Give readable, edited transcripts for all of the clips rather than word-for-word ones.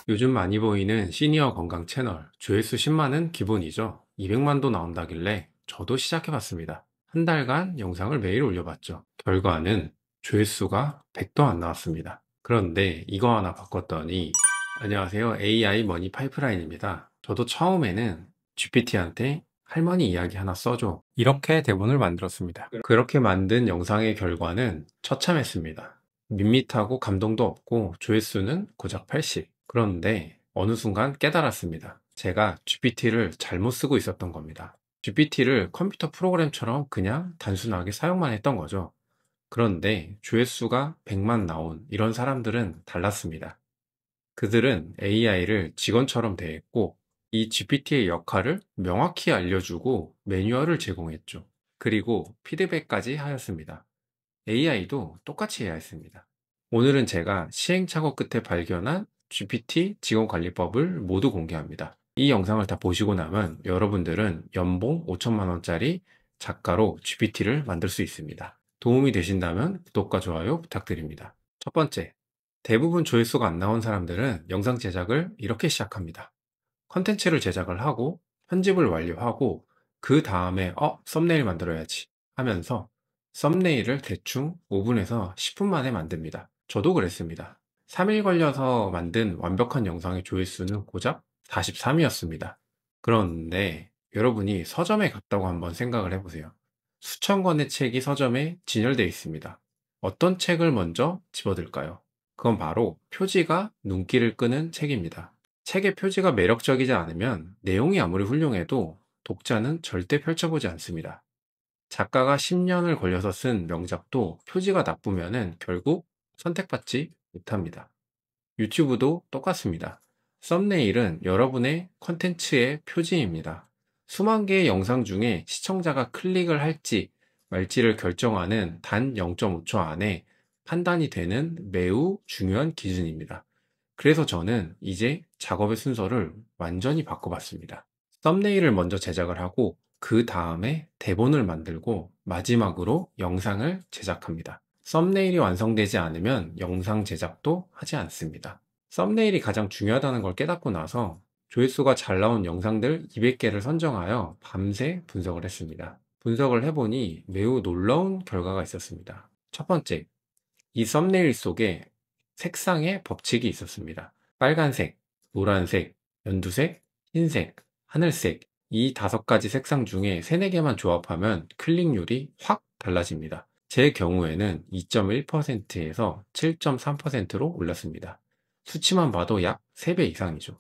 요즘 많이 보이는 시니어 건강 채널, 조회수 10만은 기본이죠. 200만도 나온다길래 저도 시작해봤습니다. 한 달간 영상을 매일 올려봤죠. 결과는 조회수가 100도 안 나왔습니다. 그런데 이거 하나 바꿨더니, 안녕하세요. AI 머니 파이프라인입니다. 저도 처음에는 GPT한테 할머니 이야기 하나 써줘, 이렇게 대본을 만들었습니다. 그렇게 만든 영상의 결과는 처참했습니다. 밋밋하고 감동도 없고 조회수는 고작 80. 그런데 어느 순간 깨달았습니다. 제가 GPT를 잘못 쓰고 있었던 겁니다. GPT를 컴퓨터 프로그램처럼 그냥 단순하게 사용만 했던 거죠. 그런데 조회수가 100만 나온 이런 사람들은 달랐습니다. 그들은 AI를 직원처럼 대했고, 이 GPT의 역할을 명확히 알려주고 매뉴얼을 제공했죠. 그리고 피드백까지 하였습니다. AI도 똑같이 해야 했습니다. 오늘은 제가 시행착오 끝에 발견한 GPT 직원관리법을 모두 공개합니다. 이 영상을 다 보시고 나면 여러분들은 연봉 5천만 원짜리 작가로 GPT를 만들 수 있습니다. 도움이 되신다면 구독과 좋아요 부탁드립니다. 첫 번째, 대부분 조회수가 안 나온 사람들은 영상 제작을 이렇게 시작합니다. 컨텐츠를 제작을 하고 편집을 완료하고 그 다음에 썸네일 만들어야지 하면서 썸네일을 대충 5분에서 10분 만에 만듭니다. 저도 그랬습니다. 3일 걸려서 만든 완벽한 영상의 조회수는 고작 43이었습니다. 그런데 여러분이 서점에 갔다고 한번 생각을 해보세요. 수천 권의 책이 서점에 진열되어 있습니다. 어떤 책을 먼저 집어들까요? 그건 바로 표지가 눈길을 끄는 책입니다. 책의 표지가 매력적이지 않으면 내용이 아무리 훌륭해도 독자는 절대 펼쳐보지 않습니다. 작가가 10년을 걸려서 쓴 명작도 표지가 나쁘면은 결국 선택받지 못합니다. 유튜브도 똑같습니다. 썸네일은 여러분의 컨텐츠의 표지입니다. 수만 개의 영상 중에 시청자가 클릭을 할지 말지를 결정하는 단 0.5초 안에 판단이 되는 매우 중요한 기준입니다. 그래서 저는 이제 작업의 순서를 완전히 바꿔봤습니다. 썸네일을 먼저 제작을 하고 그 다음에 대본을 만들고 마지막으로 영상을 제작합니다. 썸네일이 완성되지 않으면 영상 제작도 하지 않습니다. 썸네일이 가장 중요하다는 걸 깨닫고 나서 조회수가 잘 나온 영상들 200개를 선정하여 밤새 분석을 했습니다. 분석을 해보니 매우 놀라운 결과가 있었습니다. 첫 번째, 이 썸네일 속에 색상의 법칙이 있었습니다. 빨간색, 노란색, 연두색, 흰색, 하늘색, 이 5가지 색상 중에 3, 4개만 조합하면 클릭률이 확 달라집니다. 제 경우에는 2.1%에서 7.3%로 올랐습니다. 수치만 봐도 약 3배 이상이죠.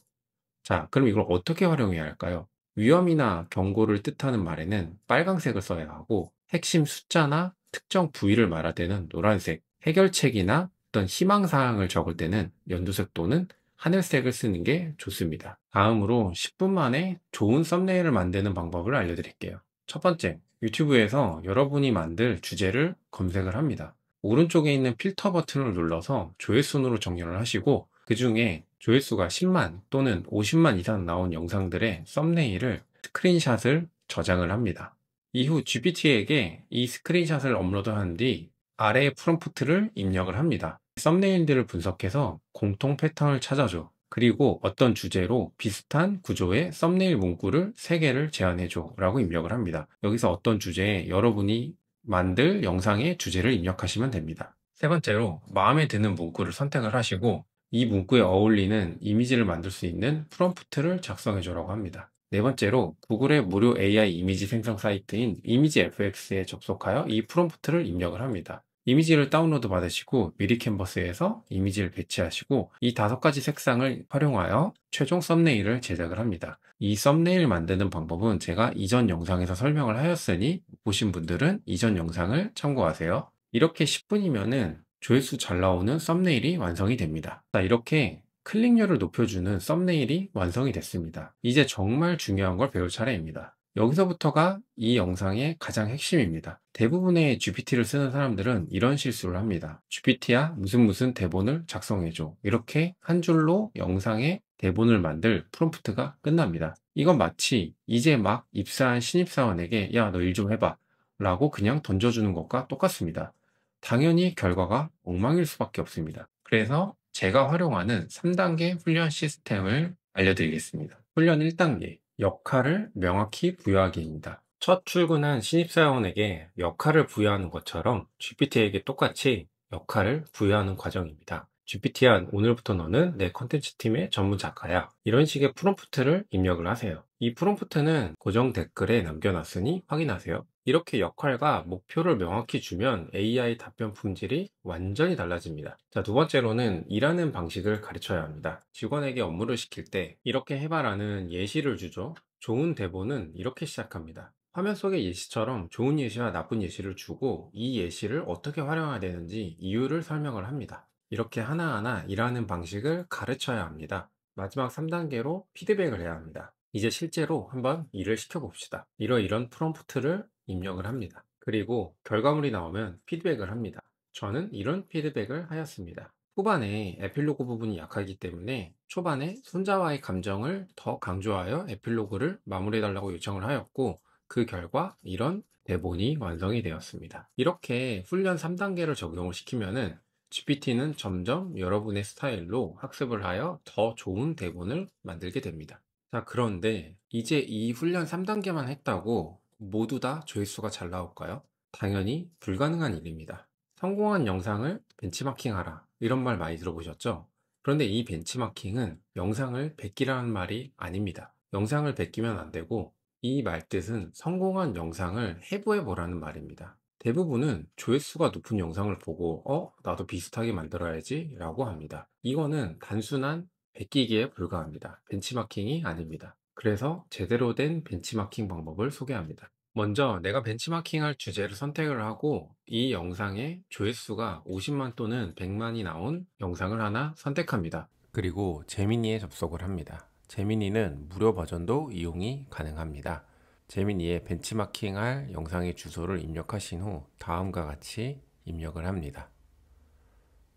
자, 그럼 이걸 어떻게 활용해야 할까요? 위험이나 경고를 뜻하는 말에는 빨간색을 써야 하고, 핵심 숫자나 특정 부위를 말할 때는 노란색, 해결책이나 어떤 희망사항을 적을 때는 연두색 또는 하늘색을 쓰는 게 좋습니다. 다음으로 10분 만에 좋은 썸네일을 만드는 방법을 알려드릴게요. 첫 번째, 유튜브에서 여러분이 만들 주제를 검색을 합니다. 오른쪽에 있는 필터 버튼을 눌러서 조회순으로 정렬을 하시고 그 중에 조회수가 10만 또는 50만 이상 나온 영상들의 썸네일을 스크린샷을 저장을 합니다. 이후 GPT에게 이 스크린샷을 업로드한 뒤 아래의 프롬프트를 입력을 합니다. 썸네일들을 분석해서 공통 패턴을 찾아줘. 그리고 어떤 주제로 비슷한 구조의 썸네일 문구를 3개를 제안해줘 라고 입력을 합니다. 여기서 어떤 주제에 여러분이 만들 영상의 주제를 입력하시면 됩니다. 세 번째로 마음에 드는 문구를 선택을 하시고 이 문구에 어울리는 이미지를 만들 수 있는 프롬프트를 작성해줘라고 합니다. 네 번째로 구글의 무료 AI 이미지 생성 사이트인 이미지FX에 접속하여 이 프롬프트를 입력을 합니다. 이미지를 다운로드 받으시고 미리 캔버스에서 이미지를 배치하시고 이 5가지 색상을 활용하여 최종 썸네일을 제작을 합니다. 이 썸네일 만드는 방법은 제가 이전 영상에서 설명을 하였으니 보신 분들은 이전 영상을 참고하세요. 이렇게 10분이면은 조회수 잘 나오는 썸네일이 완성이 됩니다. 자, 이렇게 클릭률을 높여주는 썸네일이 완성이 됐습니다. 이제 정말 중요한 걸 배울 차례입니다. 여기서부터가 이 영상의 가장 핵심입니다. 대부분의 GPT를 쓰는 사람들은 이런 실수를 합니다. GPT야 무슨 대본을 작성해줘. 이렇게 한 줄로 영상의 대본을 만들 프롬프트가 끝납니다. 이건 마치 이제 막 입사한 신입사원에게 야, 너 일 좀 해봐 라고 그냥 던져주는 것과 똑같습니다. 당연히 결과가 엉망일 수밖에 없습니다. 그래서 제가 활용하는 3단계 훈련 시스템을 알려드리겠습니다. 훈련 1단계, 역할을 명확히 부여하기입니다. 첫 출근한 신입사원에게 역할을 부여하는 것처럼 GPT에게 똑같이 역할을 부여하는 과정입니다. GPT야, 오늘부터 너는 내 컨텐츠 팀의 전문 작가야. 이런 식의 프롬프트를 입력을 하세요. 이 프롬프트는 고정 댓글에 남겨놨으니 확인하세요. 이렇게 역할과 목표를 명확히 주면 AI 답변 품질이 완전히 달라집니다. 자, 두 번째로는 일하는 방식을 가르쳐야 합니다. 직원에게 업무를 시킬 때 이렇게 해봐라는 예시를 주죠. 좋은 대본은 이렇게 시작합니다. 화면 속의 예시처럼 좋은 예시와 나쁜 예시를 주고 이 예시를 어떻게 활용해야 되는지 이유를 설명을 합니다. 이렇게 하나하나 일하는 방식을 가르쳐야 합니다. 마지막 3단계로 피드백을 해야 합니다. 이제 실제로 한번 일을 시켜봅시다. 이런 프롬프트를 입력을 합니다. 그리고 결과물이 나오면 피드백을 합니다. 저는 이런 피드백을 하였습니다. 후반에 에필로그 부분이 약하기 때문에 초반에 손자와의 감정을 더 강조하여 에필로그를 마무리해달라고 요청을 하였고, 그 결과 이런 대본이 완성이 되었습니다. 이렇게 훈련 3단계를 적용을 시키면은 GPT는 점점 여러분의 스타일로 학습을 하여 더 좋은 대본을 만들게 됩니다. 자, 그런데 이제 이 훈련 3단계만 했다고 모두 다 조회수가 잘 나올까요? 당연히 불가능한 일입니다. 성공한 영상을 벤치마킹하라, 이런 말 많이 들어보셨죠? 그런데 이 벤치마킹은 영상을 베끼라는 말이 아닙니다. 영상을 베끼면 안 되고, 이 말뜻은 성공한 영상을 해부해 보라는 말입니다. 대부분은 조회수가 높은 영상을 보고 나도 비슷하게 만들어야지 라고 합니다. 이거는 단순한 베끼기에 불과합니다. 벤치마킹이 아닙니다. 그래서 제대로 된 벤치마킹 방법을 소개합니다. 먼저 내가 벤치마킹할 주제를 선택을 하고 이 영상의 조회수가 50만 또는 100만이 나온 영상을 하나 선택합니다. 그리고 제미니에 접속을 합니다. 제미니는 무료 버전도 이용이 가능합니다. 제미니에 벤치마킹할 영상의 주소를 입력하신 후 다음과 같이 입력을 합니다.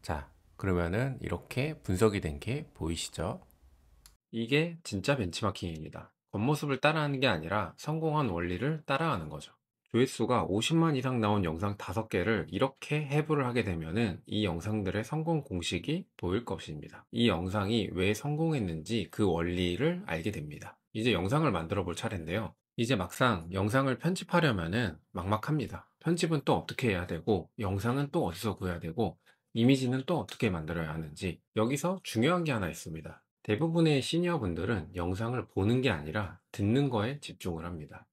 자, 그러면은 이렇게 분석이 된 게 보이시죠? 이게 진짜 벤치마킹입니다. 겉모습을 따라하는 게 아니라 성공한 원리를 따라하는 거죠. 조회수가 50만 이상 나온 영상 5개를 이렇게 해부를 하게 되면은 이 영상들의 성공 공식이 보일 것입니다. 이 영상이 왜 성공했는지 그 원리를 알게 됩니다. 이제 영상을 만들어 볼 차례인데요. 이제 막상 영상을 편집하려면은 막막합니다. 편집은 또 어떻게 해야 되고, 영상은 또 어디서 구해야 되고, 이미지는 또 어떻게 만들어야 하는지, 여기서 중요한 게 하나 있습니다. 대부분의 시니어 분들은 영상을 보는 게 아니라 듣는 거에 집중을 합니다.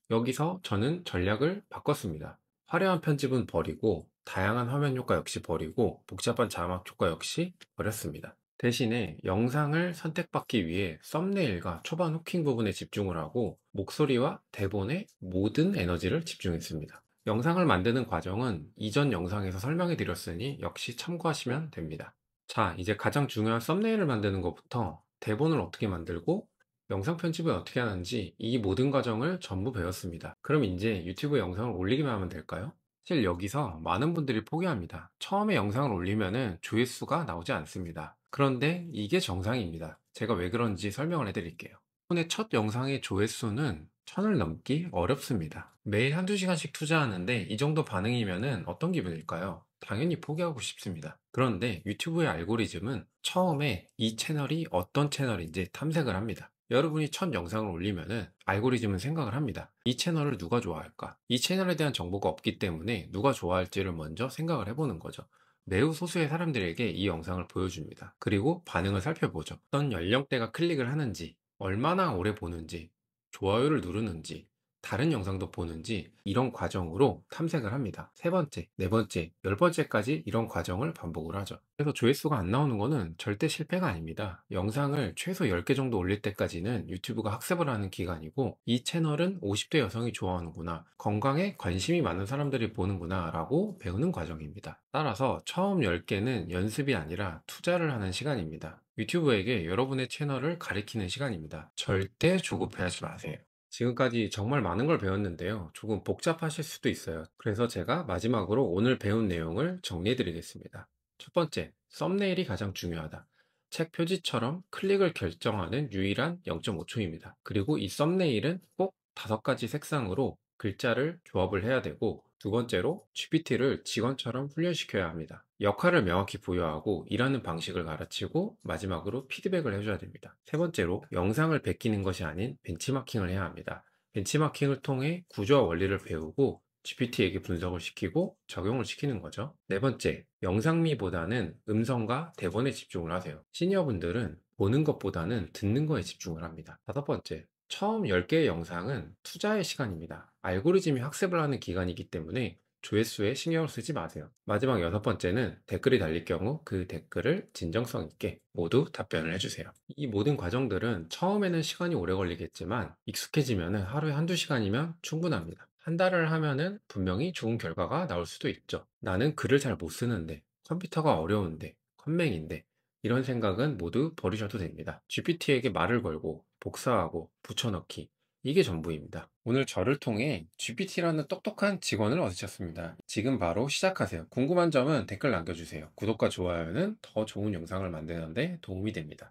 여기서 저는 전략을 바꿨습니다. 화려한 편집은 버리고, 다양한 화면 효과 역시 버리고, 복잡한 자막 효과 역시 버렸습니다. 대신에 영상을 선택받기 위해 썸네일과 초반 후킹 부분에 집중을 하고, 목소리와 대본에 모든 에너지를 집중했습니다. 영상을 만드는 과정은 이전 영상에서 설명해 드렸으니 역시 참고하시면 됩니다. 자, 이제 가장 중요한 썸네일을 만드는 것부터 대본을 어떻게 만들고 영상 편집을 어떻게 하는지, 이 모든 과정을 전부 배웠습니다. 그럼 이제 유튜브 영상을 올리기만 하면 될까요? 사실 여기서 많은 분들이 포기합니다. 처음에 영상을 올리면은 조회수가 나오지 않습니다. 그런데 이게 정상입니다. 제가 왜 그런지 설명을 해드릴게요. 오늘 첫 영상의 조회수는 1000을 넘기 어렵습니다. 매일 한두 시간씩 투자하는데 이 정도 반응이면은 어떤 기분일까요? 당연히 포기하고 싶습니다. 그런데 유튜브의 알고리즘은 처음에 이 채널이 어떤 채널인지 탐색을 합니다. 여러분이 첫 영상을 올리면은 알고리즘은 생각을 합니다. 이 채널을 누가 좋아할까? 이 채널에 대한 정보가 없기 때문에 누가 좋아할지를 먼저 생각을 해보는 거죠. 매우 소수의 사람들에게 이 영상을 보여줍니다. 그리고 반응을 살펴보죠. 어떤 연령대가 클릭을 하는지, 얼마나 오래 보는지, 좋아요를 누르는지, 다른 영상도 보는지, 이런 과정으로 탐색을 합니다. 세 번째, 네 번째, 열 번째까지 이런 과정을 반복을 하죠. 그래서 조회수가 안 나오는 거는 절대 실패가 아닙니다. 영상을 최소 10개 정도 올릴 때까지는 유튜브가 학습을 하는 기간이고, 이 채널은 50대 여성이 좋아하는구나, 건강에 관심이 많은 사람들이 보는구나 라고 배우는 과정입니다. 따라서 처음 10개는 연습이 아니라 투자를 하는 시간입니다. 유튜브에게 여러분의 채널을 가리키는 시간입니다. 절대 조급해하지 마세요. 지금까지 정말 많은 걸 배웠는데요. 조금 복잡하실 수도 있어요. 그래서 제가 마지막으로 오늘 배운 내용을 정리해 드리겠습니다. 첫 번째, 썸네일이 가장 중요하다. 책 표지처럼 클릭을 결정하는 유일한 0.5초입니다. 그리고 이 썸네일은 꼭 5가지 색상으로 글자를 조합을 해야 되고, 두 번째로 GPT를 직원처럼 훈련시켜야 합니다. 역할을 명확히 부여하고 일하는 방식을 가르치고 마지막으로 피드백을 해줘야 됩니다. 세 번째로 영상을 베끼는 것이 아닌 벤치마킹을 해야 합니다. 벤치마킹을 통해 구조와 원리를 배우고 GPT에게 분석을 시키고 적용을 시키는 거죠. 네 번째, 영상미보다는 음성과 대본에 집중을 하세요. 시니어분들은 보는 것보다는 듣는 거에 집중을 합니다. 다섯 번째, 처음 10개의 영상은 투자의 시간입니다. 알고리즘이 학습을 하는 기간이기 때문에 조회수에 신경을 쓰지 마세요. 마지막 여섯 번째는 댓글이 달릴 경우 그 댓글을 진정성 있게 모두 답변을 해주세요. 이 모든 과정들은 처음에는 시간이 오래 걸리겠지만 익숙해지면 하루에 한두 시간이면 충분합니다. 한 달을 하면은 분명히 좋은 결과가 나올 수도 있죠. 나는 글을 잘 못 쓰는데, 컴퓨터가 어려운데, 컴맹인데, 이런 생각은 모두 버리셔도 됩니다. GPT에게 말을 걸고 복사하고 붙여넣기, 이게 전부입니다. 오늘 저를 통해 GPT라는 똑똑한 직원을 얻으셨습니다. 지금 바로 시작하세요. 궁금한 점은 댓글 남겨주세요. 구독과 좋아요는 더 좋은 영상을 만드는 데 도움이 됩니다.